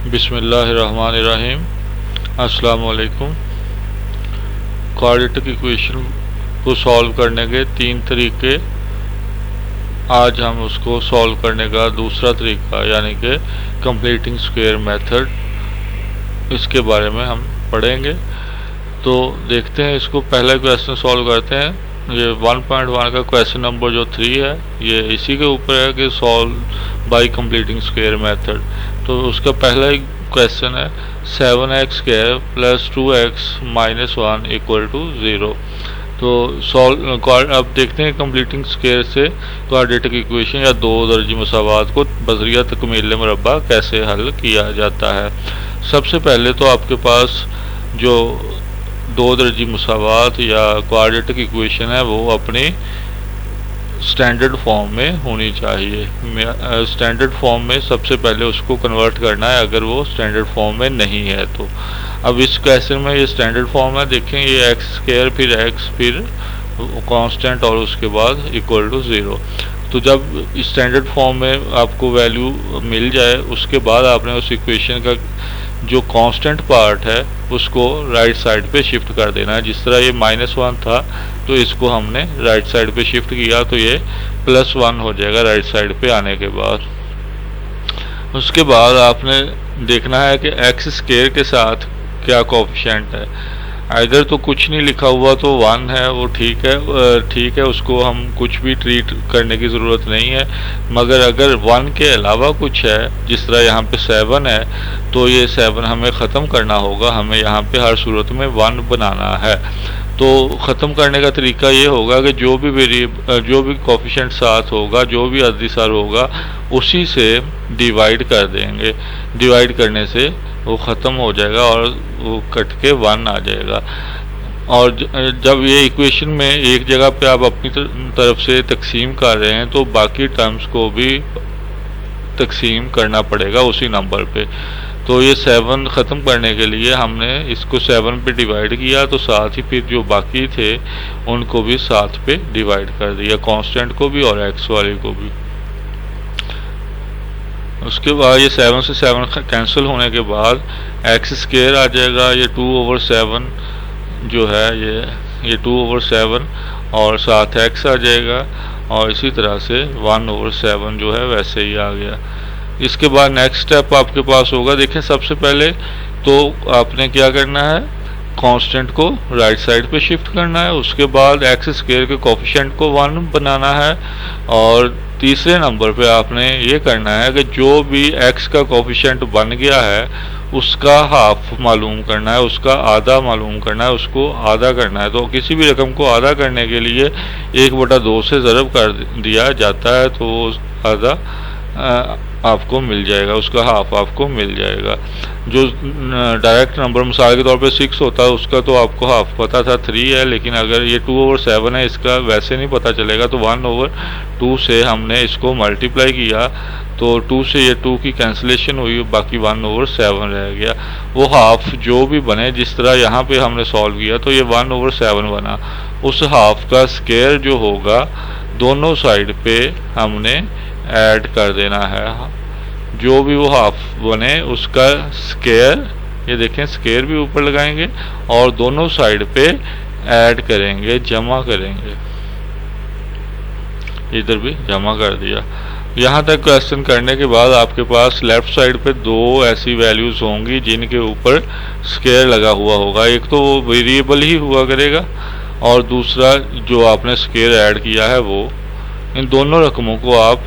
बिस्मिल्लाहिर्रहमानिर्रहीम। अस्सलाम वालेकुम। क्वाड्रेटिक इक्वेशन को सॉल्व करने के तीन तरीके, आज हम उसको सॉल्व करने का दूसरा तरीका यानी कि कंप्लीटिंग स्क्वायर मेथड, इसके बारे में हम पढ़ेंगे। तो देखते हैं, इसको पहला क्वेश्चन सॉल्व करते हैं। ये 1.1 का क्वेश्चन नंबर जो 3 है, ये इसी के ऊपर है कि solve by completing square method. तो उसका पहला ही क्वेश्चन है 7x² + 2x - 1 = 0। तो सॉल्व अब देखते हैं कंप्लीटिंग स्क्वायर से क्वाड्रेटिक इक्वेशन या दो दर्जी मसावात को बज़रिया तकमील मुरब्बा कैसे हल किया जाता है। सबसे पहले तो आपके पास जो दो दर्जी मसावात या क्वाड्रेटिक इक्वेशन है वो अपनी स्टैंडर्ड फॉर्म में होनी चाहिए। स्टैंडर्ड फॉर्म में सबसे पहले उसको कन्वर्ट करना है, अगर वो स्टैंडर्ड फॉर्म में नहीं है तो। अब इस क्वेश्चन में ये स्टैंडर्ड फॉर्म है, देखें ये x² फिर x फिर कांस्टेंट और उसके बाद =0। तो जब स्टैंडर्ड फॉर्म में आपको वैल्यू मिल जाए, उसके बाद आपने उस इक्वेशन का जो कांस्टेंट पार्ट है उसको राइट साइड पे शिफ्ट कर देना है। जिस तरह ये -1 था तो इसको हमने राइट साइड पे शिफ्ट किया तो ये +1 हो जाएगा राइट साइड पे आने के बाद। उसके बाद आपने देखना है कि x² के साथ क्या कोफिशिएंट है। इधर तो कुछ नहीं लिखा हुआ तो 1 है, वो ठीक है, उसको हम कुछ भी ट्रीट करने की ज़रूरत नहीं है। मगर अगर 1 के अलावा कुछ है, जिस तरह यहाँ पे 7 है, तो ये 7 हमें ख़त्म करना होगा। हमें यहाँ पे हर सूरत में 1 बनाना है। तो ख़त्म करने का तरीका ये होगा कि जो भी कोफिशिएंट साथ होगा, जो भी अददीसार होगा, उसी से डिवाइड कर देंगे। डिवाइड करने से वो ख़त्म हो जाएगा और वो कट के 1 आ जाएगा। और जब ये इक्वेशन में एक जगह पे आप अपनी तरफ से तकसीम कर रहे हैं तो बाकी टर्म्स को भी तकसीम करना पड़ेगा उसी नंबर पे। तो ये 7 ख़त्म करने के लिए हमने इसको 7 पे डिवाइड किया, तो साथ ही फिर जो बाकी थे उनको भी 7 पे डिवाइड कर दिया, कांस्टेंट को भी और x वाले को भी। उसके बाद ये 7 से 7 कैंसिल होने के बाद x² आ जाएगा। ये 2/7 जो है ये 2/7 और साथ x आ जाएगा, और इसी तरह से 1/7 जो है वैसे ही आ गया। इसके बाद नेक्स्ट स्टेप आपके पास होगा, देखें सबसे पहले तो आपने क्या करना है, कांस्टेंट को राइट साइड पे शिफ्ट करना है। उसके बाद x² के कोफिशिएंट को 1 बनाना है, और तीसरे नंबर पे आपने ये करना है कि जो भी x का कोफिशिएंट बन गया है उसका हाफ मालूम करना है, उसका आधा मालूम करना है, उसको आधा करना है। तो किसी भी रकम को आधा करने के लिए 1/2 से ज़रब कर दिया जाता है, तो आधा आपको मिल जाएगा, उसका हाफ आपको मिल जाएगा। जो डायरेक्ट नंबर मिसाल के तौर पे 6 होता है, उसका तो आपको हाफ पता था 3 है, लेकिन अगर ये 2/7 है, इसका वैसे नहीं पता चलेगा। तो 1/2 से हमने इसको मल्टीप्लाई किया, तो 2 से ये 2 की कैंसिलेशन हुई, बाकी 1/7 रह गया। वो हाफ जो भी बने, जिस तरह यहाँ पे हमने सॉल्व किया तो ये 1/7 बना। उस हाफ का स्क्वायर जो होगा दोनों साइड पे हमने ऐड कर देना है। जो भी वो हाफ बने उसका स्क्वायर, ये देखें स्क्वायर भी ऊपर लगाएंगे और दोनों साइड पे ऐड करेंगे, जमा करेंगे। इधर भी जमा कर दिया। यहाँ तक क्वेश्चन करने के बाद आपके पास लेफ्ट साइड पे दो ऐसी वैल्यूज होंगी जिनके ऊपर स्क्वायर लगा हुआ होगा। एक तो वो वेरिएबल ही हुआ करेगा, और दूसरा जो आपने स्क्वायर ऐड किया है वो। इन दोनों रकमों को आप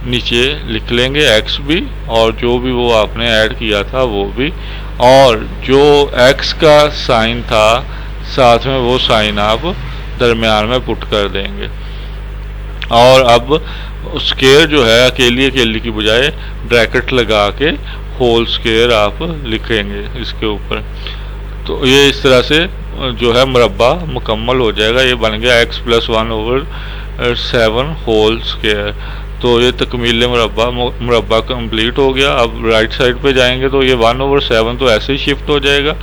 नीचे लिख लेंगे, x भी और जो भी वो आपने ऐड किया था वो भी, और जो x का साइन था साथ में वो साइन आप दरमियान में पुट कर देंगे। और अब स्क्वायर जो है अकेली की बजाय ब्रैकेट लगा के होल स्क्वायर आप लिखेंगे इसके ऊपर। तो ये इस तरह से जो है मुरब्बा मुकम्मल हो जाएगा। ये बन गया x + 1/7 होल स्क्वायर। तो ये तकमील मुरब्बा कंप्लीट हो गया। अब राइट साइड पे जाएंगे तो ये 1/7 तो ऐसे ही शिफ्ट हो जाएगा।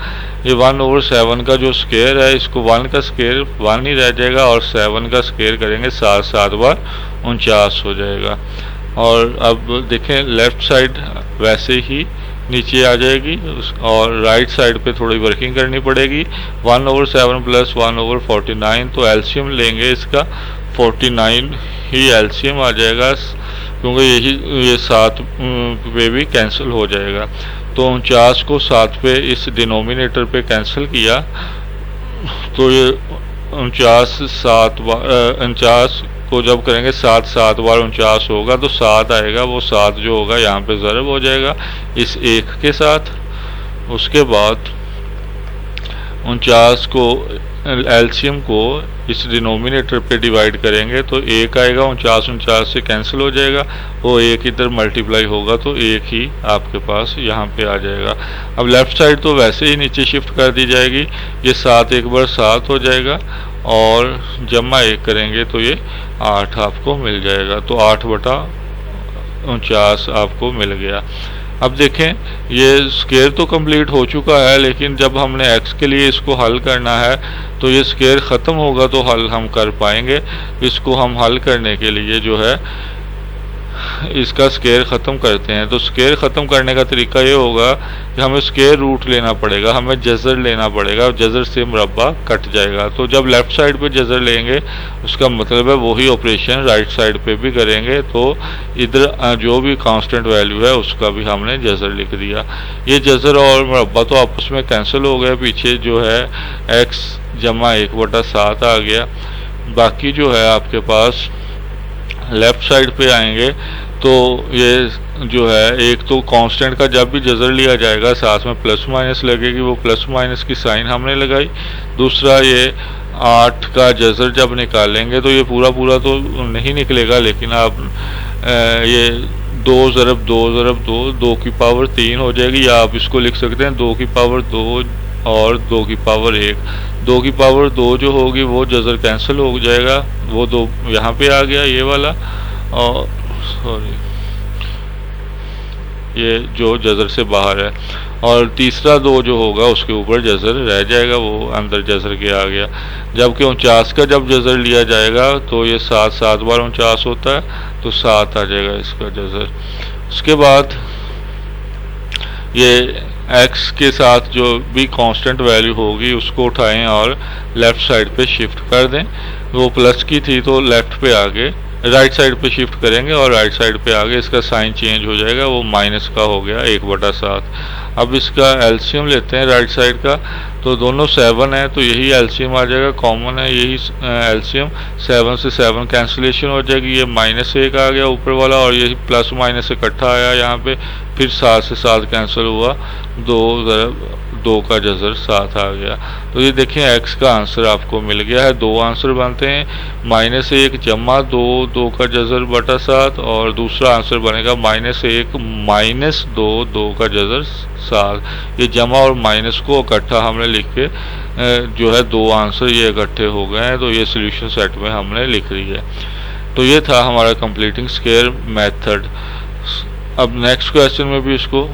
ये 1/7 का जो स्क्वायर है, इसको 1 का स्क्वायर 1 ही रह जाएगा, और 7 का स्क्वायर करेंगे 7 बार 49 हो जाएगा। और अब देखें लेफ्ट साइड वैसे ही नीचे आ जाएगी और राइट साइड पे थोड़ी वर्किंग करनी पड़ेगी। 1/7 प्लस 1/49, तो एलसीएम लेंगे इसका 49 ही एलसीएम आ जाएगा, क्योंकि ये 7 पे भी कैंसिल हो जाएगा। तो 49 को 7 पे इस डिनोमिनेटर पे कैंसिल किया, तो ये 49 को जब करेंगे 7 बार 49 होगा तो 7 आएगा, वो 7 जो होगा यहाँ पे ज़रब हो जाएगा इस 1 के साथ। उसके बाद 49 को एलसीएम को इस डिनोमिनेटर पे डिवाइड करेंगे तो 1 आएगा, 49 से कैंसिल हो जाएगा, वो 1 इधर मल्टीप्लाई होगा तो 1 ही आपके पास यहाँ पे आ जाएगा। अब लेफ़्ट साइड तो वैसे ही नीचे शिफ्ट कर दी जाएगी, ये 7 एक बार 7 हो जाएगा और जमा 1 करेंगे तो ये 8 आपको मिल जाएगा। तो 8/49 आपको मिल गया। अब देखें ये स्क्वायर तो कंप्लीट हो चुका है, लेकिन जब हमने x के लिए इसको हल करना है तो ये स्क्वायर ख़त्म होगा तो हल हम कर पाएंगे। इसको हम हल करने के लिए जो है इसका स्क्वायर ख़त्म करते हैं। तो स्क्वायर ख़त्म करने का तरीका ये होगा कि हमें स्क्वायर रूट लेना पड़ेगा, हमें जज़र लेना पड़ेगा, जज़र से मुरब्बा कट जाएगा। तो जब लेफ़्ट साइड पे जज़र लेंगे उसका मतलब है वही ऑपरेशन राइट साइड पे भी करेंगे। तो इधर जो भी कांस्टेंट वैल्यू है उसका भी हमने जज़र लिख दिया। ये जज़र और मुरब्बा तो आपस में कैंसिल हो गया, पीछे जो है x जमा 1/7 आ गया। बाकी जो है आपके पास लेफ़्ट साइड पे आएंगे तो ये जो है एक तो कांस्टेंट का जब भी जज़र लिया जाएगा साथ में प्लस माइनस लगेगी, वो प्लस माइनस की साइन हमने लगाई। दूसरा ये 8 का जज़र जब निकालेंगे तो ये पूरा तो नहीं निकलेगा, लेकिन आप ये 2 ज़रब 2 ज़रब 2 की पावर 3 हो जाएगी, या आप इसको लिख सकते हैं 2 की पावर 2 और 2 की पावर 1। 2 की पावर 2 जो होगी वो जज़र कैंसिल हो जाएगा, वो 2 यहाँ पे आ गया ये वाला, और सॉरी ये जो जज़र से बाहर है, और तीसरा 2 जो होगा उसके ऊपर जज़र रह जाएगा, वो अंदर जज़र के आ गया। जबकि 49 का जब जज़र लिया जाएगा तो ये 7 बार 49 होता है तो 7 आ जाएगा इसका जज़र। उसके बाद ये x के साथ जो भी कांस्टेंट वैल्यू होगी उसको उठाएं और लेफ़्ट साइड पे शिफ्ट कर दें। वो प्लस की थी तो लेफ़्ट पे आगे राइट साइड पे शिफ्ट करेंगे और राइट साइड पे आगे इसका साइन चेंज हो जाएगा, वो माइनस का हो गया 1/7। अब इसका एलसीएम लेते हैं राइट साइड का, तो दोनों 7 है तो यही एलसीएम आ जाएगा, कॉमन है यही एलसीएम। 7 से 7 कैंसिलेशन हो जाएगी, ये -1 आ गया ऊपर वाला और ये प्लस माइनस इकट्ठा आया यहाँ पे, फिर 7 से 7 कैंसिल हुआ, 2 का जज़र 7 आ गया। तो ये देखें x का आंसर आपको मिल गया है। 2 आंसर बनते हैं, -1 जमा 2 का जज़र बटा 7, और दूसरा आंसर बनेगा -1 -2 का जज़र 7। ये जमा और माइनस को इकट्ठा हमने लिख के जो है 2 आंसर ये इकट्ठे हो गए हैं, तो ये सोल्यूशन सेट में हमने लिख ली है। तो ये था हमारा कंप्लीटिंग स्क्वायर मेथड। अब नेक्स्ट क्वेश्चन में भी इसको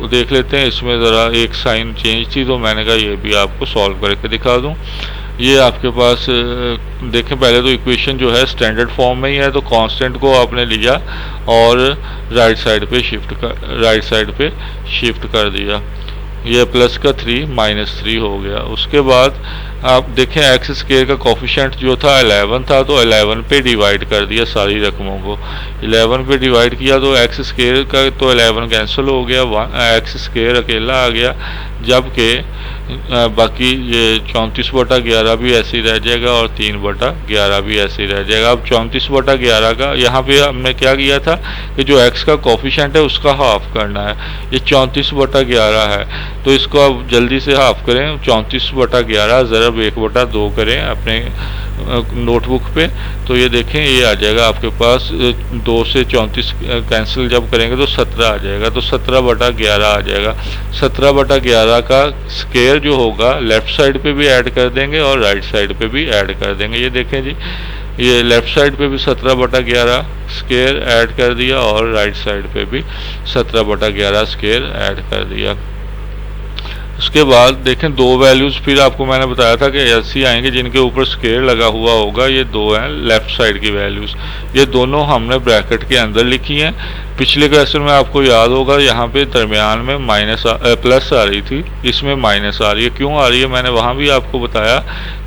देख लेते हैं। इसमें ज़रा एक साइन चेंज थी तो मैंने कहा ये भी आपको सॉल्व करके दिखा दूं। ये आपके पास देखें, पहले तो इक्वेशन जो है स्टैंडर्ड फॉर्म में ही है, तो कांस्टेंट को आपने लिया और राइट साइड पे शिफ्ट कर दिया। ये प्लस का 3 -3 हो गया। उसके बाद आप देखें एक्स स्क्वायर का कोफिशिएंट जो था 11 था, तो 11 पे डिवाइड कर दिया सारी रकमों को। 11 पे डिवाइड किया तो एक्स स्क्वायर का तो 11 कैंसिल हो गया, एक्स स्क्वायर अकेला आ गया, जबकि बाकी ये 34/11 भी ऐसे ही रह जाएगा और 3/11 भी ऐसे ही रह जाएगा। अब 34/11 का यहाँ पे हमने क्या किया था कि जो x का कोफिशिएंट है उसका हाफ करना है। ये 34/11 है, तो इसको अब जल्दी से हाफ करें। 34/11 ज़रब 1/2 करें अपने नोटबुक पे, तो ये देखें ये आ जाएगा आपके पास 2 से 34 कैंसिल जब करेंगे तो 17 आ जाएगा, तो 17/11 आ जाएगा। 17/11 का स्क्वायर जो होगा लेफ़्ट साइड पे भी ऐड कर देंगे और राइट साइड पे भी ऐड कर देंगे। ये देखें जी, ये लेफ़्ट साइड पे भी 17/11 स्क्वायर ऐड कर दिया और राइट साइड पे भी 17/11 स्क्वायर ऐड कर दिया। उसके बाद देखें 2 वैल्यूज़ फिर आपको मैंने बताया था कि ऐसी आएंगे जिनके ऊपर स्क्वायर लगा हुआ होगा। ये 2 हैं लेफ़्ट साइड की वैल्यूज़, ये दोनों हमने ब्रैकेट के अंदर लिखी हैं। पिछले क्वेश्चन में आपको याद होगा यहाँ पे दरमियान में प्लस आ रही थी, इसमें माइनस आ रही है। क्यों आ रही है मैंने वहाँ भी आपको बताया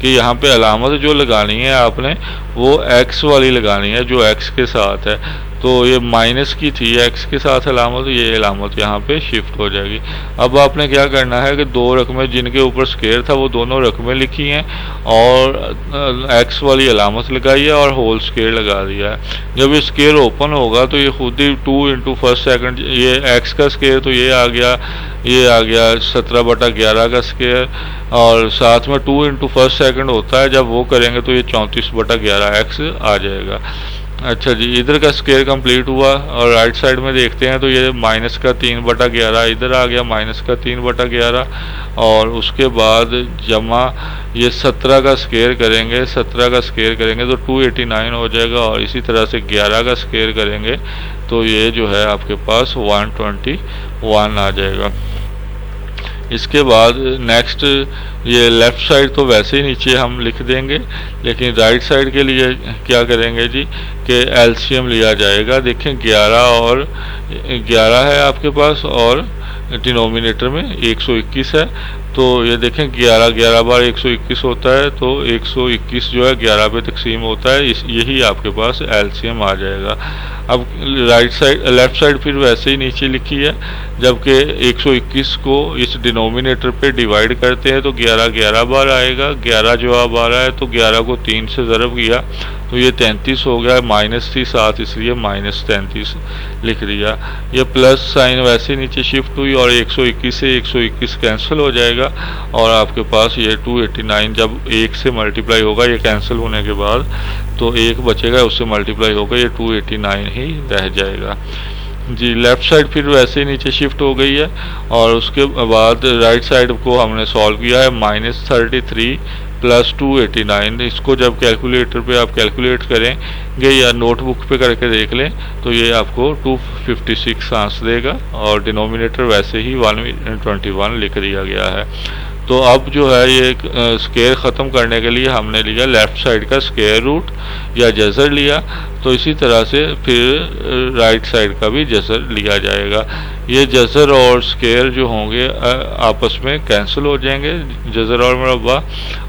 कि यहाँ पे अलामत जो लगानी है आपने वो एक्स वाली लगानी है जो एक्स के साथ है। तो ये माइनस की थी एक्स के साथ अलामत, ये अलामत यहाँ पे शिफ्ट हो जाएगी। अब आपने क्या करना है कि दो रकमें जिनके ऊपर स्क्वायर था वो दोनों रकमें लिखी हैं और एक्स वाली अलामत लगाई है और होल स्क्वायर लगा दिया है। जब ये स्क्वायर ओपन होगा तो ये खुद ही 2 इंटू फर्स्ट सेकंड, ये एक्स का स्क्वायर तो ये आ गया 17/11 का स्क्वायर, और साथ में 2 इंटू फर्स्ट सेकंड होता है, जब वो करेंगे तो ये 34/11 एक्स आ जाएगा। अच्छा जी, इधर का स्क्वायर कंप्लीट हुआ और राइट साइड में देखते हैं तो ये माइनस का 3/11 इधर आ गया, माइनस का 3/11, और उसके बाद जमा ये 17 का स्क्वायर करेंगे, 17 का स्क्वायर करेंगे तो 289 हो जाएगा, और इसी तरह से 11 का स्क्वायर करेंगे तो ये जो है आपके पास 121 आ जाएगा। इसके बाद नेक्स्ट ये लेफ़्ट साइड तो वैसे ही नीचे हम लिख देंगे, लेकिन राइट साइड के लिए क्या करेंगे जी कि एलसीएम लिया जाएगा। देखें 11 है आपके पास और डिनोमिनेटर में 121 है, तो ये देखें 11 बार 121 होता है, तो 121 जो है 11 पे तकसीम होता है, यही आपके पास एलसीएम आ जाएगा। अब लेफ़्ट साइड फिर वैसे ही नीचे लिखी है, जबकि 121 को इस डिनोमिनेटर पे डिवाइड करते हैं तो 11 बार आएगा, 11 जवाब आ रहा है, तो 11 को 3 से ज़रब किया तो ये 33 हो गया, माइनस थी साथ इसलिए -33 लिख दिया। ये प्लस साइन वैसे नीचे शिफ्ट हुई और 121 से 121 कैंसिल हो जाएगा और आपके पास ये 289 जब 1 से मल्टीप्लाई होगा ये कैंसिल होने के बाद तो 1 बचेगा, उससे मल्टीप्लाई होगा, ये 289 ही रह जाएगा जी। लेफ़्ट साइड फिर वैसे ही नीचे शिफ्ट हो गई है और उसके बाद राइट साइड को हमने सॉल्व किया है -33 प्लस 289। इसको जब कैलकुलेटर पे आप कैलकुलेट करेंगे या नोटबुक पे करके देख लें तो ये आपको 256 आंसर देगा और डिनोमिनेटर वैसे ही 121 लिख दिया गया है। तो अब जो है ये स्क्वायर ख़त्म करने के लिए हमने लिया लेफ़्ट साइड का स्क्वायर रूट या जज़र लिया, तो इसी तरह से फिर राइट साइड का भी जज़र लिया जाएगा। ये जज़र और स्क्वायर जो होंगे आपस में कैंसिल हो जाएंगे, जज़र और मुरब्बा,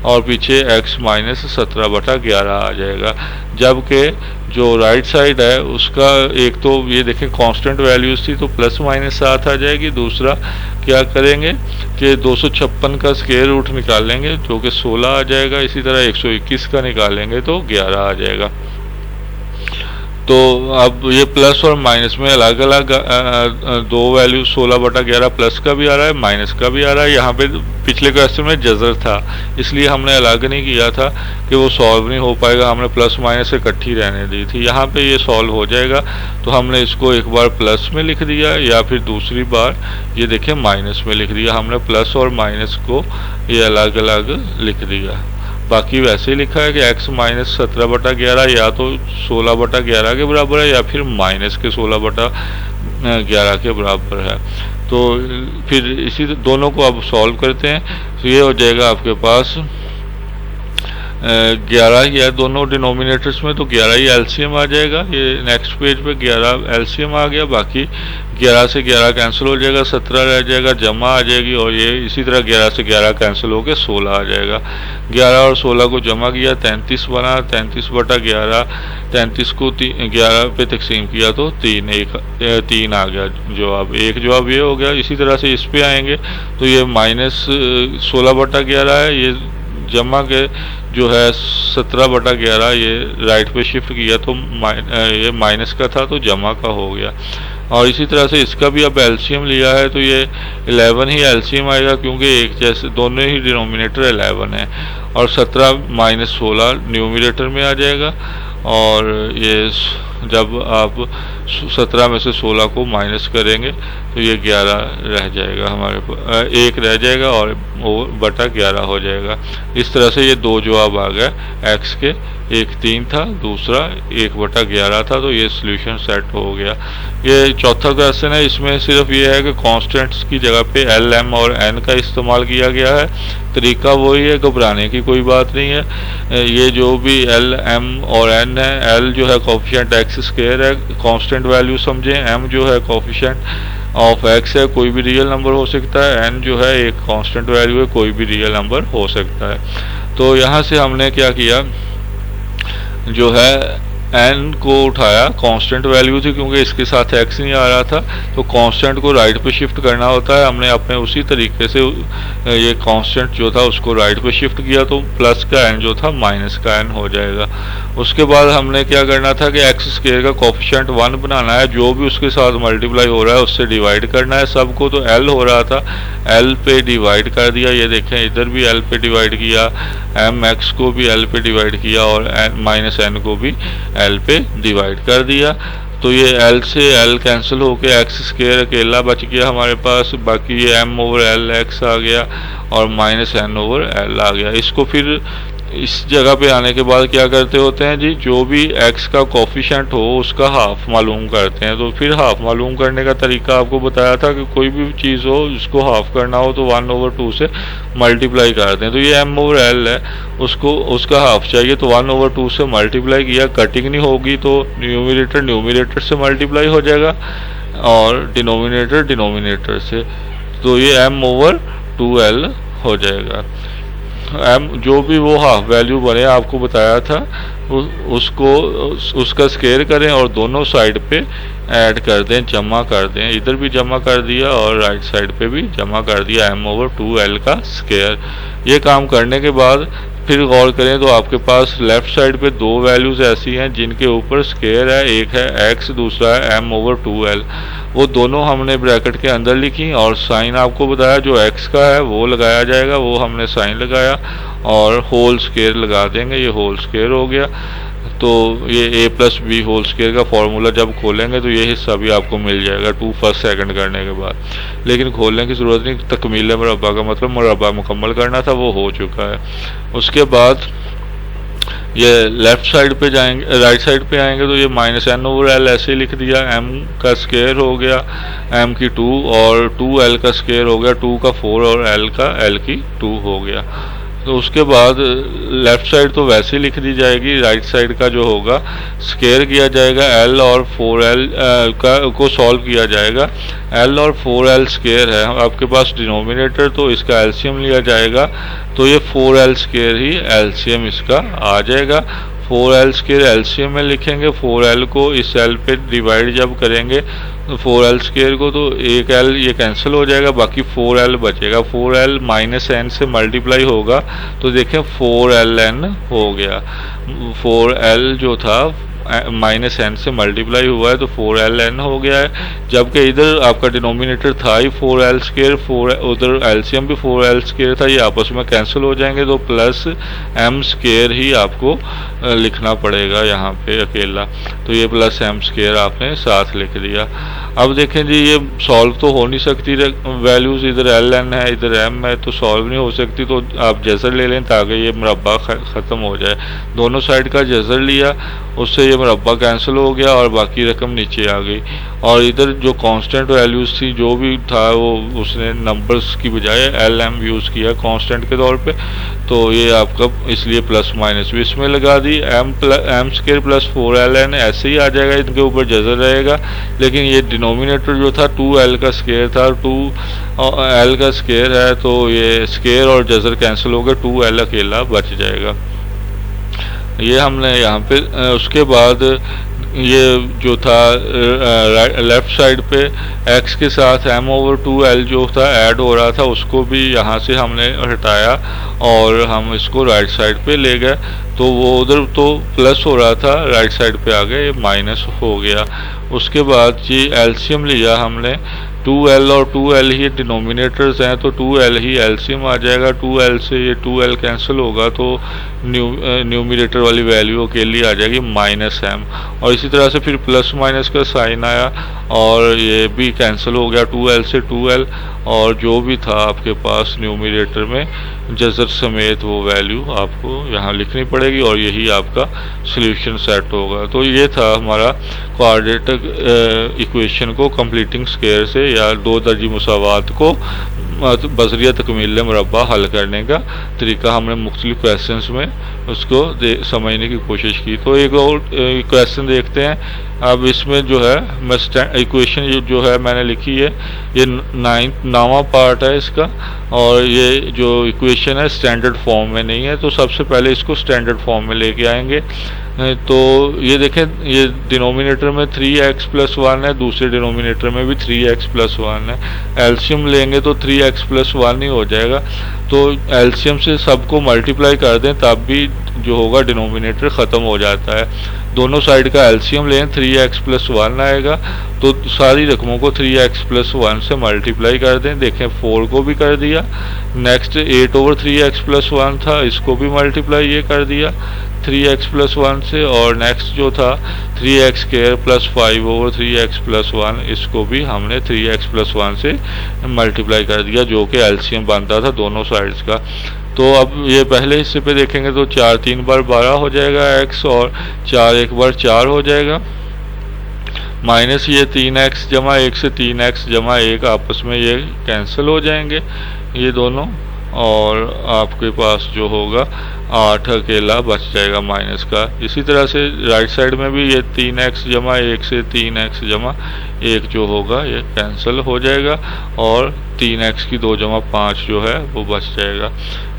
और पीछे x - 17/11 आ जाएगा। जबकि जो राइट साइड है उसका एक तो ये देखें कांस्टेंट वैल्यूज थी तो ±7 आ जाएगी, दूसरा क्या करेंगे कि 256 का स्क्वायर रूट निकालेंगे जो कि 16 आ जाएगा, इसी तरह 121 का निकालेंगे तो 11 आ जाएगा। तो अब ये प्लस और माइनस में अलग अलग दो वैल्यू 16/11 प्लस का भी आ रहा है माइनस का भी आ रहा है। यहाँ पे पिछले क्वेश्चन में जज़र था इसलिए हमने अलग नहीं किया था कि वो सॉल्व नहीं हो पाएगा, हमने प्लस माइनस इकट्ठी रहने दी थी। यहाँ पे ये सॉल्व हो जाएगा तो हमने इसको एक बार प्लस में लिख दिया या फिर दूसरी बार ये देखें माइनस में लिख दिया। हमने प्लस और माइनस को ये अलग अलग लिख दिया, बाकी वैसे ही लिखा है कि x - 17/11 या तो 16/11 के बराबर है या फिर माइनस के 16/11 के बराबर है। तो फिर इसी दोनों को अब सॉल्व करते हैं तो ये हो जाएगा आपके पास 11 ही है दोनों डिनोमिनेटर्स में, तो 11 ही एलसीएम आ जाएगा। ये नेक्स्ट पेज पे 11 एलसीएम आ गया, बाकी 11 से 11 कैंसिल हो जाएगा, 17 रह जाएगा, जमा आ जाएगी और ये इसी तरह 11 से 11 कैंसिल होकर 16 आ जाएगा। 11 और 16 को जमा किया 33 बना, 33/11, 33 को 11 पे तकसीम किया तो 3 आ गया जवाब। एक जवाब ये हो गया। इसी तरह से इस पे आएंगे तो ये -16/11 है, ये जमा के जो है 17/11 ये राइट पे शिफ्ट किया तो ये माइनस का था तो जमा का हो गया। और इसी तरह से इसका भी अब एलसीएम लिया है तो ये 11 ही एलसीएम आएगा क्योंकि एक जैसे दोनों ही डिनोमिनेटर 11 है और 17 - 16 न्यूमिनेटर में आ जाएगा और ये जब आप 17 में से 16 को माइनस करेंगे तो ये 11 रह जाएगा, हमारे पास 1 रह जाएगा और वो बटा 11 हो जाएगा। इस तरह से ये दो जवाब आ गए x के, एक 3 था दूसरा 1/11 था, तो ये सोल्यूशन सेट हो गया। ये चौथा क्वेश्चन है, इसमें सिर्फ ये है कि कांस्टेंट्स की जगह पे l, m और n का इस्तेमाल किया गया है। तरीका वही है, घबराने की कोई बात नहीं है। ये जो भी l, m और n है, l जो है कोफिशिएंट एक्स स्क्वायर है, कांस्टेंट वैल्यू समझें, एम जो है कोफिशिएंट ऑफ एक्स है, कोई भी रियल नंबर हो सकता है, एन जो है एक कांस्टेंट वैल्यू है, कोई भी रियल नंबर हो सकता है। तो यहाँ से हमने क्या किया, जो है एन को उठाया, कांस्टेंट वैल्यू थी क्योंकि इसके साथ एक्स नहीं आ रहा था, तो कांस्टेंट को राइट पे शिफ्ट करना होता है। हमने अपने उसी तरीके से ये कांस्टेंट जो था उसको राइट पे शिफ्ट किया, तो प्लस का एन जो था माइनस का एन हो जाएगा। उसके बाद हमने क्या करना था कि एक्स स्क्वायर का कोफिशिएंट 1 बनाना है, जो भी उसके साथ मल्टीप्लाई हो रहा है उससे डिवाइड करना है सबको। तो एल हो रहा था, एल पे डिवाइड कर दिया, ये देखें इधर भी एल पे डिवाइड किया, एम एक्स को भी एल पे डिवाइड किया और माइनस एन को भी एल पे डिवाइड कर दिया। तो ये एल से एल कैंसिल होके एक्स स्क्वायर अकेला बच गया हमारे पास, बाकी ये एम ओवर एल एक्स आ गया और माइनस एन ओवर एल आ गया। इसको फिर इस जगह पे आने के बाद क्या करते होते हैं जी, जो भी x का कोफिशिएंट हो उसका हाफ मालूम करते हैं। तो फिर हाफ मालूम करने का तरीका आपको बताया था कि कोई भी चीज़ हो जिसको हाफ करना हो तो 1/2 से मल्टीप्लाई करते हैं। तो ये m ओवर l है, उसको उसका हाफ चाहिए तो 1/2 से मल्टीप्लाई किया, कटिंग नहीं होगी तो न्यूमरेटर न्यूमरेटर से मल्टीप्लाई हो जाएगा और डिनोमिनेटर डिनोमिनेटर से, तो ये m ओवर 2l हो जाएगा। एम जो भी वो हाफ वैल्यू बने आपको बताया था उसका स्क्वायर करें और दोनों साइड पे ऐड कर दें, जमा कर दें, इधर भी जमा कर दिया और राइट साइड पे भी जमा कर दिया m ओवर 2l का स्क्वायर। ये काम करने के बाद फिर गौर करें तो आपके पास लेफ्ट साइड पे दो वैल्यूज़ ऐसी हैं जिनके ऊपर स्क्वायर है, एक है x दूसरा है m ओवर 2l। वो दोनों हमने ब्रैकेट के अंदर लिखी और साइन आपको बताया जो x का है वो लगाया जाएगा, वो हमने साइन लगाया और होल स्क्वायर लगा देंगे, ये होल स्क्वायर हो गया। तो ये a plus B whole square का फॉर्मूला जब खोलेंगे तो ये हिस्सा भी आपको मिल जाएगा 2 फर्स्ट सेकंड करने के बाद, लेकिन खोलने की ज़रूरत नहीं, तकमील मुरब्बा का मतलब मुरब्बा मुकम्मल करना था, वो हो चुका है। उसके बाद ये लेफ्ट साइड पे जाएंगे, राइट साइड पे आएंगे तो ये माइनस एन ओवर एल ऐसे ही लिख दिया, m का स्क्वायर हो गया m की 2 और 2l का स्क्वायर हो गया 2 का 4 और l का l की 2 हो गया। तो उसके बाद लेफ्ट साइड तो वैसे ही लिख दी जाएगी, राइट साइड का जो होगा स्क्वायर किया जाएगा, l और 4l को सॉल्व किया जाएगा। l और 4l स्क्वायर है आपके पास डिनोमिनेटर, तो इसका एलसीएम लिया जाएगा, तो ये 4l स्क्वायर ही एलसीएम इसका आ जाएगा। 4l स्क्वायर एलसीएम में लिखेंगे, 4l को इस l पे डिवाइड जब करेंगे तो 4l स्क्वायर को तो एक l ये कैंसिल हो जाएगा, बाकी 4l बचेगा। 4l माइनस n से मल्टीप्लाई होगा तो देखें 4ln हो गया, 4l जो था माइनस एन से मल्टीप्लाई हुआ है तो 4ln हो गया है, जबकि इधर आपका डिनोमिनेटर था ही 4l स्क्वायर, उधर एलसीएम भी 4l स्क्वायर था, ये आपस में कैंसिल हो जाएंगे तो प्लस m स्क्वायर ही आपको लिखना पड़ेगा यहाँ पे अकेला, तो ये प्लस m स्क्वायर आपने साथ लिख दिया। अब देखें जी ये सॉल्व तो हो नहीं सकती वैल्यूज़, इधर ln है इधर m है तो सॉल्व नहीं हो सकती, तो आप जज़र ले लें ताकि ये मुरब्बा ख़त्म हो जाए। दोनों साइड का जज़र लिया, उससे ये मुरब्बा कैंसिल हो गया और बाकी रकम नीचे आ गई। और इधर जो कांस्टेंट वैल्यूज़ थी जो भी था वो उसने नंबर्स की बजाय lm यूज़ किया कांस्टेंट के तौर पे, तो ये आपका इसलिए प्लस माइनस भी इसमें लगा दी, m स्क्वायर प्लस 4ln ऐसे ही आ जाएगा, इनके ऊपर जज़र रहेगा। लेकिन ये डिनोमिनेटर जो था 2l का स्क्वायर था, 2l का स्क्वायर है तो ये स्क्वायर और जज़र कैंसिल हो गया, 2l अकेला बच जाएगा। ये हमने यहाँ पे उसके बाद ये जो था लेफ्ट साइड पे x के साथ m ओवर 2l जो था ऐड हो रहा था उसको भी यहाँ से हमने हटाया और हम इसको राइट साइड पे ले गए, तो वो उधर तो प्लस हो रहा था राइट साइड पे आ गया, ये माइनस हो गया। उसके बाद जी एलसीएम लिया हमने, 2l और 2l ही डिनोमिनेटर्स हैं तो 2l ही एलसीएम आ जाएगा, 2l से ये 2l कैंसिल होगा तो न्यूमरेटर वाली वैल्यू अकेली आ जाएगी माइनस m, और इसी तरह से फिर प्लस माइनस का साइन आया और ये भी कैंसिल हो गया 2l से 2l, और जो भी था आपके पास न्यूमरेटर में जज़र समेत वो वैल्यू आपको यहाँ लिखनी पड़ेगी और यही आपका सॉल्यूशन सेट होगा। तो ये था हमारा क्वाड्रेटिक इक्वेशन को कंप्लीटिंग स्क्वायर से या 2 दर्जी मुसावात को बजरिया तकमील मुरबा हल करने का तरीका हमने मुख्तलिफ क्वेश्चंस में उसको समझने की कोशिश की। तो एक और क्वेश्चन देखते हैं। अब इसमें जो है मैं इक्वेशन जो है मैंने लिखी है, ये 9वां पार्ट है इसका, और ये जो इक्वेशन है स्टैंडर्ड फॉर्म में नहीं है, तो सबसे पहले इसको स्टैंडर्ड फॉर्म में लेके आएंगे। तो ये देखें, ये डिनोमिनेटर में 3x + 1 है, दूसरे डिनोमिनेटर में भी 3x + 1 है। एलसीएम लेंगे तो 3x + 1 ही हो जाएगा। तो एलसीएम से सबको मल्टीप्लाई कर दें तब भी जो होगा डिनोमिनेटर ख़त्म हो जाता है। दोनों साइड का एलसीएम लें, 3x + 1 आएगा। तो सारी रकमों को 3x + 1 से मल्टीप्लाई कर दें। देखें 4 को भी कर दिया। नेक्स्ट 8/3x + 1 था, इसको भी मल्टीप्लाई ये कर दिया 3x + 1 से। और नेक्स्ट जो था 3x² + 5/3x + 1, इसको भी हमने 3x + 1 से मल्टीप्लाई कर दिया, जो कि एलसीएम बनता था दोनों साइड्स का। तो अब ये पहले हिस्से पे देखेंगे तो 4 3 बार 12 हो जाएगा x, और 4 1 बार 4 हो जाएगा, माइनस ये 3x जमा 1 से 3x जमा 1 आपस में ये कैंसिल हो जाएंगे ये दोनों, और आपके पास जो होगा 8 अकेला बच जाएगा माइनस का। इसी तरह से राइट साइड में भी ये 3x जमा 1 से 3x जमा 1 जो होगा ये कैंसिल हो जाएगा, और 3x की 2 जमा 5 जो है वो बच जाएगा।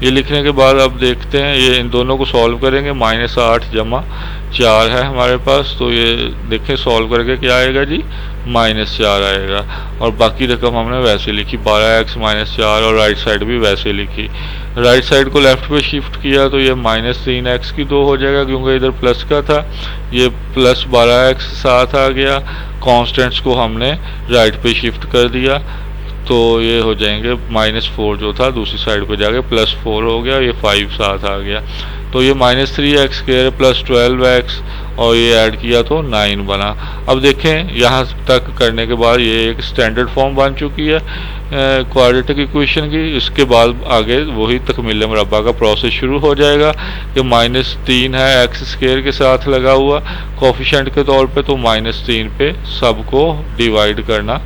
ये लिखने के बाद अब देखते हैं, ये इन दोनों को सॉल्व करेंगे। -8 जमा 4 है हमारे पास, तो ये देखें सॉल्व करके क्या आएगा जी, -4 आएगा। और बाकी रकम हमने वैसे लिखी 12x - 4, और राइट साइड भी वैसे लिखी। राइट साइड को लेफ्ट पे शिफ्ट किया तो ये -3x की 2 हो जाएगा, क्योंकि इधर प्लस का था। ये प्लस 12x साथ आ गया। कॉन्स्टेंट्स को हमने राइट पे शिफ्ट कर दिया, तो ये हो जाएंगे -4 जो था दूसरी साइड पे जाके +4 हो गया, ये 5 साथ आ गया। तो ये -3x² + 12x, और ये ऐड किया तो 9 बना। अब देखें यहाँ तक करने के बाद ये एक स्टैंडर्ड फॉर्म बन चुकी है क्वाड्रेटिक इक्वेशन की। इसके बाद आगे वही तकमील मुरब्बा का प्रोसेस शुरू हो जाएगा कि -3 है x² के साथ लगा हुआ कोफिशिएंट के तौर पे, तो -3 पे सबको डिवाइड करना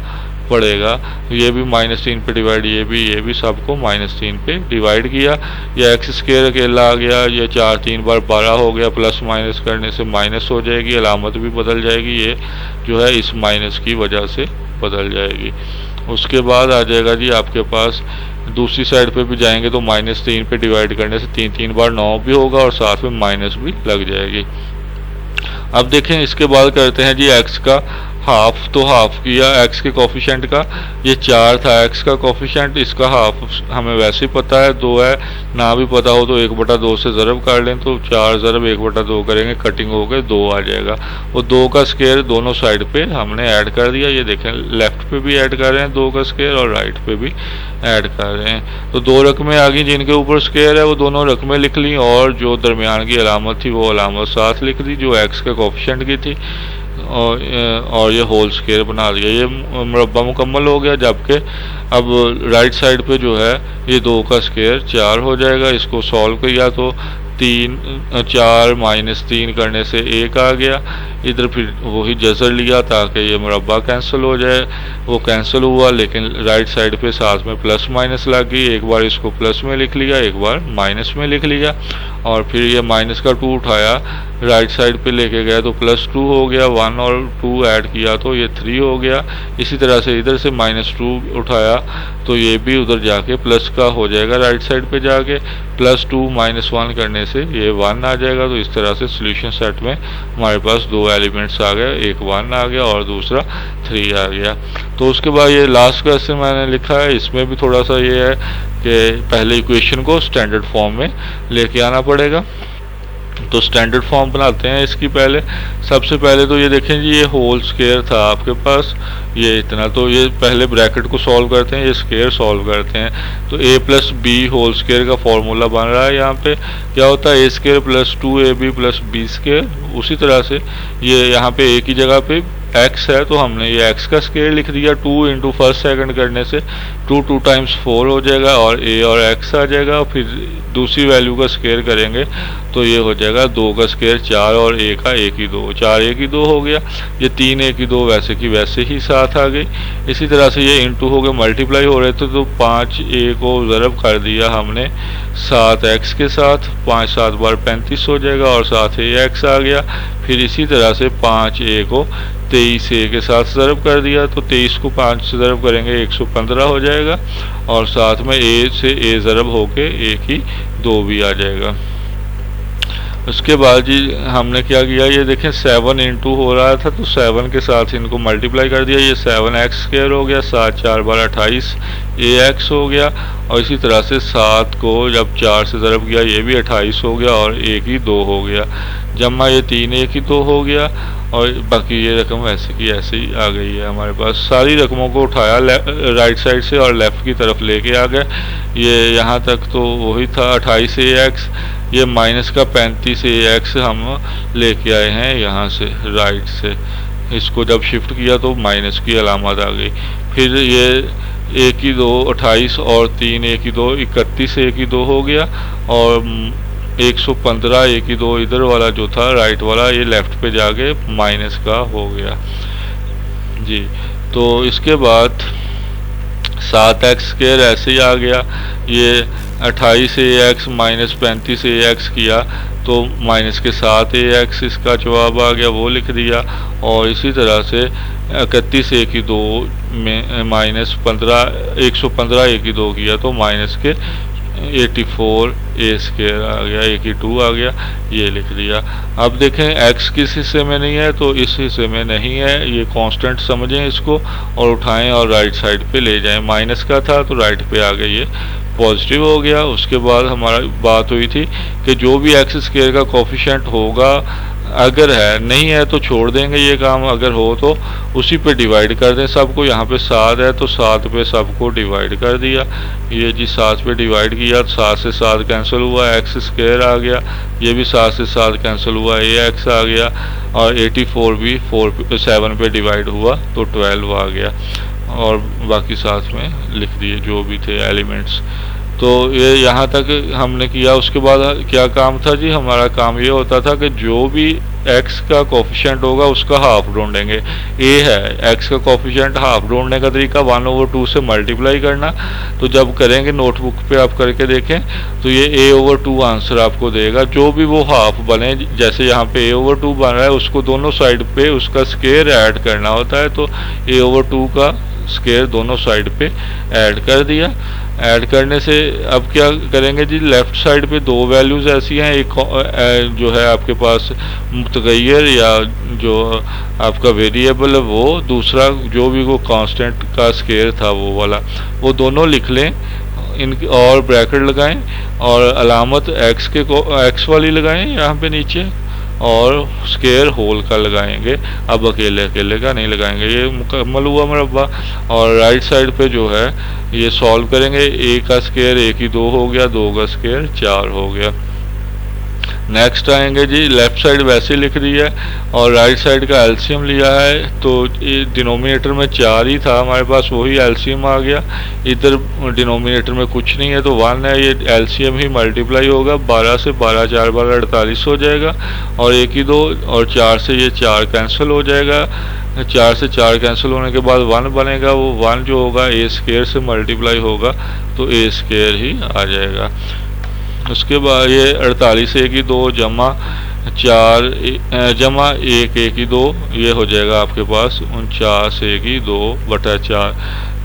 पड़ेगा। ये भी -3 पे डिवाइड, ये भी सबको -3 पे डिवाइड किया। ये x² अकेला आ गया, ये 4 3 बार 12 हो गया, प्लस माइनस करने से माइनस हो जाएगी, अलामत भी बदल जाएगी, ये जो है इस माइनस की वजह से बदल जाएगी। उसके बाद आ जाएगा जी आपके पास दूसरी साइड पे भी जाएंगे तो -3 पे डिवाइड करने से 3 3 बार 9 भी होगा, और साथ में माइनस भी लग जाएगी। अब देखें इसके बाद करते हैं जी x का हाफ। तो हाफ किया x के कोफिशिएंट का, ये 4 था x का कोफिशिएंट, इसका हाफ हमें वैसे ही पता है 2 है, ना भी पता हो तो 1/2 से ज़रब कर लें, तो 4 ज़रब 1/2 करेंगे, कटिंग हो गए 2 आ जाएगा। वो 2 का स्क्वायर दोनों साइड पे हमने ऐड कर दिया। ये देखें लेफ्ट पे भी ऐड कर रहे हैं 2 का स्क्वायर, और राइट पे भी ऐड कर रहे हैं। तो 2 रकमें आ गई जिनके ऊपर स्क्वायर है, वो दोनों रकमें लिख ली, और जो दरमियान की अलामत थी वो अलामत साथ लिख दी जो x के कोफिशिएंट की थी, और ये होल स्क्वायर बना दिया। ये मुरब्बा मुकम्मल हो गया। जबकि अब राइट साइड पे जो है ये 2 का स्क्वायर 4 हो जाएगा। इसको सॉल्व किया तो 4 - 3 करने से 1 आ गया। इधर फिर वही जज़र लिया ताकि ये मुरब्बा कैंसिल हो जाए, वो कैंसिल हुआ, लेकिन राइट साइड पे साथ में प्लस माइनस लग गई। एक बार इसको प्लस में लिख लिया, एक बार माइनस में लिख लिया, और फिर ये माइनस का 2 उठाया राइट साइड पे लेके गया तो +2 हो गया। 1 और 2 ऐड किया तो ये 3 हो गया। इसी तरह से इधर से -2 उठाया तो ये भी उधर जाके प्लस का हो जाएगा, राइट साइड पे जाके +2 - 1 करने से ये 1 आ जाएगा। तो इस तरह से सोल्यूशन सेट में हमारे पास 2 एलिमेंट्स आ गए, एक 1 आ गया और दूसरा 3 आ गया। तो उसके बाद ये लास्ट क्वेश्चन मैंने लिखा है, इसमें भी थोड़ा सा ये है कि पहले इक्वेशन को स्टैंडर्ड फॉर्म में लेके आना पड़ेगा। तो स्टैंडर्ड फॉर्म बनाते हैं इसकी। पहले सबसे पहले तो ये देखें जी, ये होल स्क्वायर था आपके पास, ये इतना, तो ये पहले ब्रैकेट को सॉल्व करते हैं, ये स्क्वायर सॉल्व करते हैं। तो a + b होल स्क्वायर का फॉर्मूला बन रहा है। यहाँ पे क्या होता है a² + 2ab + b²। उसी तरह से ये यहाँ पे a की जगह पे x है तो हमने ये x का स्क्वायर लिख दिया 2 इंटू फर्स्ट सेकंड करने से 2 टाइम्स 4 हो जाएगा और a और x आ जाएगा। और फिर दूसरी वैल्यू का स्क्वायर करेंगे तो ये हो जाएगा 2 का स्क्वायर 4 और a का 1 की 2, 4 1 की 2 हो गया। ये 3 1 की 2 वैसे की वैसे ही 7 आ गई। इसी तरह से ये इंटू हो गए, मल्टीप्लाई हो रहे थे तो 5 a को ज़रब कर दिया हमने 7x के साथ, 5 7 बार 35 हो जाएगा और साथ ही x आ गया। फिर इसी तरह से 5 a को 23 a के साथ ज़रब कर दिया तो 23 को 5 से ज़रब करेंगे 115 हो जाएगा और साथ में a से a ज़रब होके 1 की 2 भी आ जाएगा। उसके बाद जी हमने क्या किया, ये देखें 7 इंटू हो रहा था तो 7 के साथ इनको मल्टीप्लाई कर दिया, ये 7x स्क्वायर हो गया, 7 4 बार 28 ax हो गया। और इसी तरह से 7 को जब 4 से ज़रब किया ये भी 28 हो गया और 1 की 2 हो गया, जमा ये 3 1 की 2 हो गया और बाकी ये रकम ऐसे की ऐसे ही आ गई है हमारे पास। सारी रकमों को उठाया राइट साइड से और लेफ़्ट की तरफ लेके आ गए। ये यहाँ तक तो वही था 28 ax, ये माइनस का 35 ax हम लेके आए हैं यहाँ से राइट से। इसको जब शिफ्ट किया तो माइनस की अलामत आ गई। फिर ये 1 की 2 28 और 3 1 की 2 31 1 की 2 हो गया और 115 1 की 2 इधर वाला जो था राइट वाला ये लेफ़्ट पे जाके माइनस का हो गया जी। तो इसके बाद 7x स्क्वायर ऐसे ही आ गया, ये 28 ax माइनस 35 ax किया तो माइनस के 7 ax इसका जवाब आ गया, वो लिख दिया। और इसी तरह से 31 a की 2 में माइनस 115 a की 2 किया तो माइनस के 84 a स्क्वायर आ गया, 1 की 2 आ गया, ये लिख दिया। अब देखें x किस हिस्से में नहीं है तो इस हिस्से में नहीं है, ये कांस्टेंट समझें इसको और उठाएं और राइट साइड पे ले जाएं। माइनस का था तो राइट पे आ गए, ये पॉजिटिव हो गया। उसके बाद हमारा बात हुई थी कि जो भी एक्स स्क्वायर का कोफिशिएंट होगा, अगर है नहीं है तो छोड़ देंगे ये काम, अगर हो तो उसी पे डिवाइड कर दें सबको। यहाँ पे 7 है तो 7 पे सबको डिवाइड कर दिया, ये जी 7 पे डिवाइड किया, 7 से 7 कैंसिल हुआ, एक्स स्क्वायर आ गया, ये भी 7 से 7 कैंसिल हुआ, ax आ गया और 84 भी 7 पे डिवाइड हुआ तो 12 आ गया और बाकी साथ में लिख दिए जो भी थे एलिमेंट्स। तो ये यहाँ तक हमने किया। उसके बाद क्या काम था जी, हमारा काम ये होता था कि जो भी x का कोफिशिएंट होगा उसका हाफ ढूंढेंगे। a है, x का कोफिशिएंट हाफ ढूंढने का तरीका 1/2 से मल्टीप्लाई करना। तो जब करेंगे नोटबुक पे आप करके देखें तो ये a/2 आंसर आपको देगा। जो भी वो हाफ बने, जैसे यहाँ पे a/2 बन रहा है उसको दोनों साइड पे उसका स्क्वायर ऐड करना होता है, तो a/2 का स्क्वायर दोनों साइड पे ऐड कर दिया। ऐड करने से अब क्या करेंगे जी, लेफ़्ट साइड पे दो वैल्यूज़ ऐसी हैं, एक जो है आपके पास मुतगय्यर या जो आपका वेरिएबल है वो, दूसरा जो भी वो कांस्टेंट का स्क्वायर था वो वाला, वो दोनों लिख लें इनकी और ब्रैकेट लगाएं और अलामत एक्स वाली लगाएं यहाँ पे नीचे और स्क्वायर होल का लगाएंगे। अब अकेले अकेले का नहीं लगाएंगे। ये मुकम्मल हुआ मुरब्बा। और राइट साइड पे जो है ये सॉल्व करेंगे, a का स्क्वायर 1 की 2 हो गया, 2 का स्क्वायर 4 हो गया। नेक्स्ट आएंगे जी, लेफ्ट साइड वैसे लिख दी है और राइट साइड का एलसीएम लिया है, तो डिनोमिनेटर में 4 ही था हमारे पास, वही एलसीएम आ गया। इधर डिनोमिनेटर में कुछ नहीं है तो 1 है, ये एलसीएम ही मल्टीप्लाई होगा, 12 से 12 4 बार 48 हो जाएगा और 1 की 2 और 4 से ये 4 कैंसिल हो जाएगा। 4 से 4 कैंसिल होने के बाद 1 बनेगा, वो 1 जो होगा a स्क्वायर से मल्टीप्लाई होगा तो a स्क्वायर ही आ जाएगा। उसके बाद ये 48 a की 2 जमा 4 जमा 1 a की 2, ये हो जाएगा आपके पास 49 a की 2/4।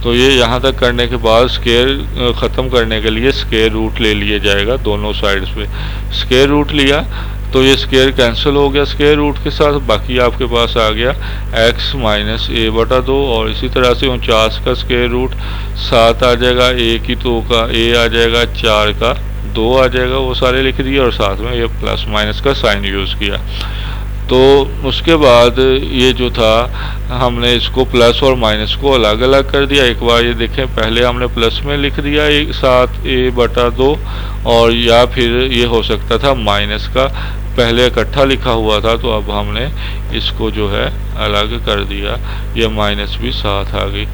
तो ये यहाँ तक करने के बाद स्क्वायर ख़त्म करने के लिए स्क्वायर रूट ले लिया जाएगा दोनों साइड्स पे। स्क्वायर रूट लिया तो ये स्क्वायर कैंसिल हो गया स्क्वायर रूट के साथ, बाकी आपके पास आ गया x माइनस a/2 और इसी तरह से 49 का स्क्वायर रूट 7 आ जाएगा, a की 2 का a आ जाएगा, 4 का 2 आ जाएगा, वो सारे लिख दिए और साथ में ये प्लस माइनस का साइन यूज़ किया। तो उसके बाद ये जो था हमने इसको प्लस और माइनस को अलग अलग कर दिया। एक बार ये देखें, पहले हमने प्लस में लिख दिया 7a/2, और या फिर ये हो सकता था माइनस का पहले इकट्ठा लिखा हुआ था, तो अब हमने इसको जो है अलग कर दिया, ये माइनस भी साथ आ गई।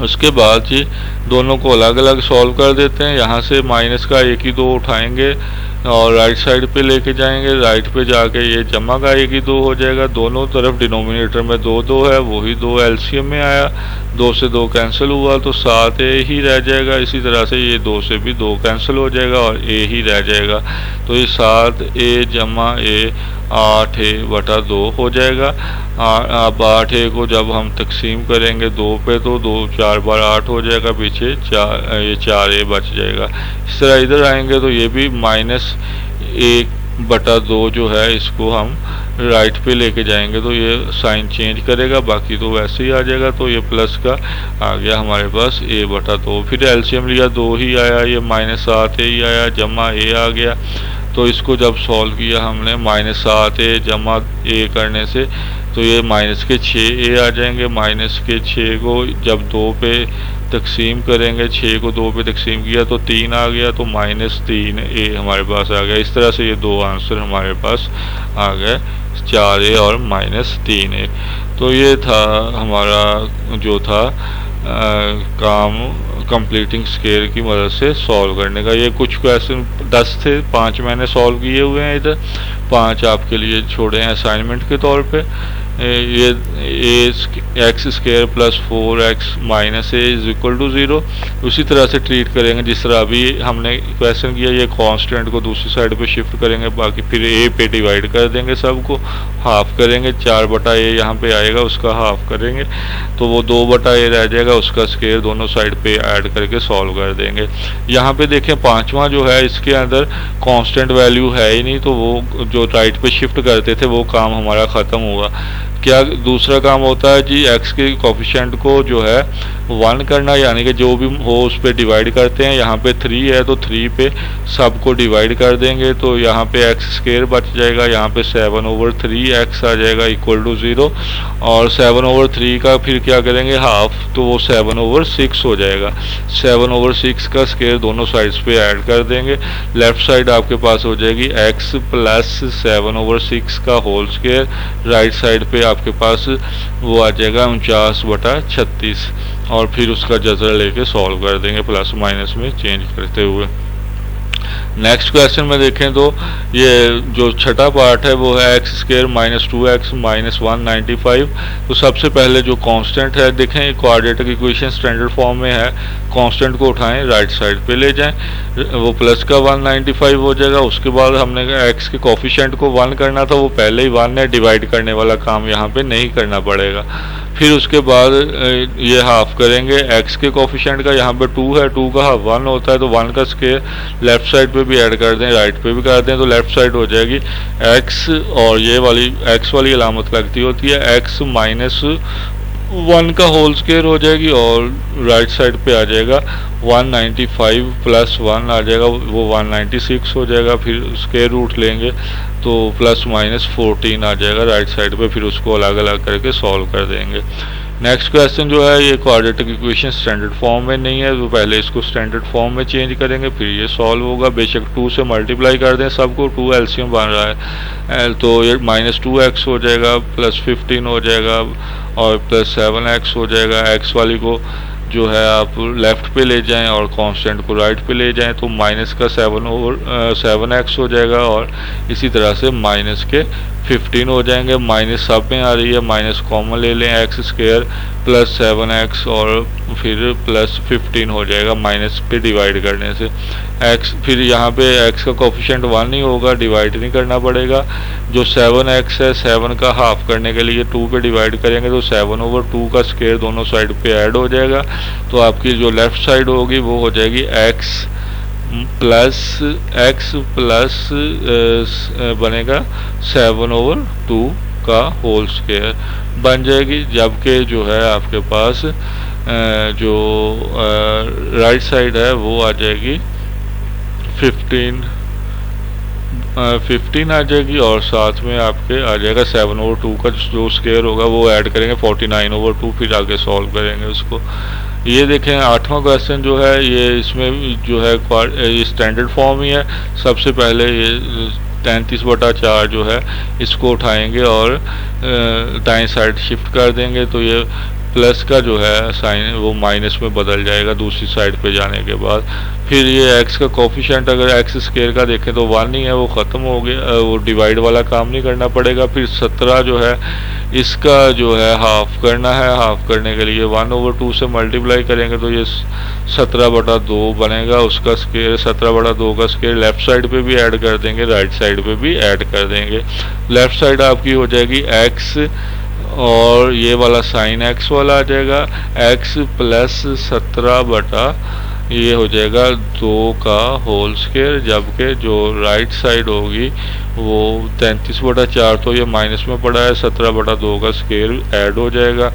उसके बाद जी दोनों को अलग अलग सॉल्व कर देते हैं। यहाँ से माइनस का 1 ही 2 उठाएंगे और राइट साइड पे लेके जाएंगे, राइट पे जाके ये जमा का 1 ही 2 हो जाएगा। दोनों तरफ डिनोमिनेटर में 2 2 है, वही 2 एलसीएम में आया, 2 से 2 कैंसिल हुआ तो 7a ही रह जाएगा। इसी तरह से ये 2 से भी 2 कैंसिल हो जाएगा और a ही रह जाएगा, तो ये 7a जमा a 8a/2 हो जाएगा। अब 8a को जब हम तकसीम करेंगे 2 पे तो 2 4 बार 8 हो जाएगा, पीछे ये 4a बच जाएगा। इस तरह इधर आएंगे तो ये भी -1/2 जो है इसको हम राइट पे लेके जाएंगे तो ये साइन चेंज करेगा, बाकी तो वैसे ही आ जाएगा। तो ये प्लस का आ गया हमारे पास a/2। फिर एलसीएम लिया 2 ही आया, ये -7a ही आया, जमा a आ गया। तो इसको जब सॉल्व किया हमने -7a जमा a करने से, तो ये माइनस के 6a आ जाएंगे। माइनस के 6 को जब 2 पे तकसीम करेंगे, 6 को 2 पे तकसीम किया तो 3 आ गया, तो -3a हमारे पास आ गया। इस तरह से ये दो आंसर हमारे पास आ गए, 4a और -3a। तो ये था हमारा जो था काम कंप्लीटिंग स्क्वायर की मदद से सॉल्व करने का। ये कुछ क्वेश्चन 10 थे, 5 मैंने सॉल्व किए हुए हैं इधर, 5 आपके लिए छोड़े हैं असाइनमेंट के तौर पे। ये x² + 4x - a = 0 उसी तरह से ट्रीट करेंगे जिस तरह अभी हमने क्वेश्चन किया। ये कांस्टेंट को दूसरी साइड पे शिफ्ट करेंगे, बाकी फिर a पे डिवाइड कर देंगे, सबको हाफ करेंगे, 4/a यहाँ पे आएगा, उसका हाफ करेंगे तो वो 2/a रह जाएगा, उसका स्क्वायर दोनों साइड पे ऐड करके सॉल्व कर देंगे। यहाँ पे देखें 5वां जो है इसके अंदर कांस्टेंट वैल्यू है ही नहीं, तो वो जो राइट पे शिफ्ट करते थे वो काम हमारा ख़त्म हुआ। क्या दूसरा काम होता है जी, x के कोफिशिएंट को जो है 1 करना, यानी कि जो भी हो उस पर डिवाइड करते हैं। यहाँ पे 3 है तो 3 पे सबको डिवाइड कर देंगे, तो यहाँ पे x² बच जाएगा, यहाँ पे 7/3x आ जाएगा = 0, और 7/3 का फिर क्या करेंगे हाफ, तो वो 7/6 हो जाएगा। 7/6 का स्क्वायर दोनों साइड्स पे ऐड कर देंगे। लेफ्ट साइड आपके पास हो जाएगी x + 7/6 का होल स्क्वायर, राइट साइड पे आपके पास वो आ जाएगा 49/36, और फिर उसका जज़र लेके सॉल्व कर देंगे प्लस माइनस में चेंज करते हुए। नेक्स्ट क्वेश्चन में देखें तो ये जो छठा पार्ट है वो है x² - 2x - 195। तो सबसे पहले जो कांस्टेंट है देखें, क्वाड्रेटिक इक्वेशन स्टैंडर्ड फॉर्म में है, कांस्टेंट को उठाएं राइट साइड पे ले जाएं, वो प्लस का 195 हो जाएगा। उसके बाद हमने x के कोफिशिएंट को 1 करना था, वो पहले ही 1 है, डिवाइड करने वाला काम यहाँ पे नहीं करना पड़ेगा। फिर उसके बाद ये हाफ करेंगे x के कोफिशिएंट का, यहाँ पे 2 है, 2 का हाफ 1 होता है, तो 1 का स्क्वायर लेफ्ट साइड पे भी ऐड कर दें, राइट पे भी कर दें, तो लेफ्ट साइड हो जाएगी x, और ये वाली x वाली अलामत लगती होती है x - 1 का होल स्क्वायर हो जाएगी, और राइट साइड पे आ जाएगा 195 + 1 आ जाएगा, वो 196 हो जाएगा। फिर स्क्वायर रूट लेंगे तो ±14 आ जाएगा राइट साइड पे, फिर उसको अलग अलग करके सॉल्व कर देंगे। नेक्स्ट क्वेश्चन जो है ये क्वाड्रेटिक इक्वेशन स्टैंडर्ड फॉर्म में नहीं है, तो पहले इसको स्टैंडर्ड फॉर्म में चेंज करेंगे, फिर ये सॉल्व होगा। बेशक 2 से मल्टीप्लाई कर दें सबको, 2 एलसीएम बन रहा है, तो ये -2x हो जाएगा, +15 हो जाएगा, और +7x हो जाएगा। x वाली को जो है आप लेफ्ट पे ले जाएं और कांस्टेंट को राइट पे ले जाएं, तो माइनस का 7/7x हो जाएगा, और इसी तरह से माइनस के 15 हो जाएंगे। माइनस सब में आ रही है, माइनस कॉमन ले लें, x² + 7x और फिर +15 हो जाएगा माइनस पे डिवाइड करने से। x फिर यहाँ पे x का कोफिशिएंट 1 ही होगा, डिवाइड नहीं करना पड़ेगा। जो 7x है, 7 का हाफ करने के लिए 2 पे डिवाइड करेंगे, तो 7/2 का स्क्वायर दोनों साइड पे ऐड हो जाएगा, तो आपकी जो लेफ्ट साइड होगी वो हो जाएगी x प्लस बनेगा 7/2 का होल स्क्वायर बन जाएगी। जबकि जो है आपके पास जो राइट साइड है वो आ जाएगी 15 15 आ जाएगी और साथ में आपके आ जाएगा 7/2 का जो स्क्वायर होगा वो ऐड करेंगे 49/2, फिर आगे सॉल्व करेंगे उसको। ये देखें 8वां क्वेश्चन जो है ये इसमें जो है ये स्टैंडर्ड फॉर्म ही है। सबसे पहले ये 33/4 जो है इसको उठाएंगे और दाएं साइड शिफ्ट कर देंगे, तो ये प्लस का जो है साइन वो माइनस में बदल जाएगा दूसरी साइड पे जाने के बाद। फिर ये x का कोफिशिएंट अगर x स्क्वायर का देखें तो 1 ही है, वो ख़त्म हो गया, वो डिवाइड वाला काम नहीं करना पड़ेगा। फिर 17 जो है इसका जो है हाफ करना है, हाफ करने के लिए 1/2 से मल्टीप्लाई करेंगे तो ये 17/2 बनेगा। उसका स्क्वायर 17/2 का स्क्वायर लेफ्ट साइड पे भी ऐड कर देंगे, राइट साइड पे भी ऐड कर देंगे। लेफ्ट साइड आपकी हो जाएगी x और ये वाला साइन x वाला आ जाएगा, x प्लस 17 ये हो जाएगा 2 का होल स्क्वायर, जबकि जो राइट साइड होगी वो 33/4 तो ये माइनस में पड़ा है, 17/2 का स्क्वायर ऐड हो जाएगा,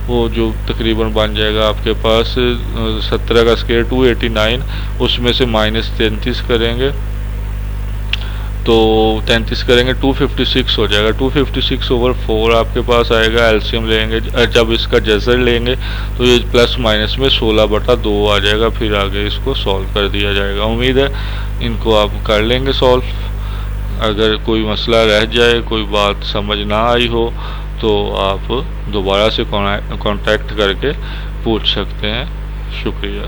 वो जो तकरीबन बन जाएगा आपके पास 17 का स्क्वायर 289, उसमें से -33 करेंगे तो 33 करेंगे 256 हो जाएगा। 256/4 आपके पास आएगा। एलसीएम लेंगे, जब इसका जजर लेंगे तो ये प्लस माइनस में 16/2 आ जाएगा। फिर आगे इसको सॉल्व कर दिया जाएगा। उम्मीद है इनको आप कर लेंगे सॉल्व। अगर कोई मसला रह जाए, कोई बात समझ ना आई हो तो आप दोबारा से कांटेक्ट करके पूछ सकते हैं। शुक्रिया।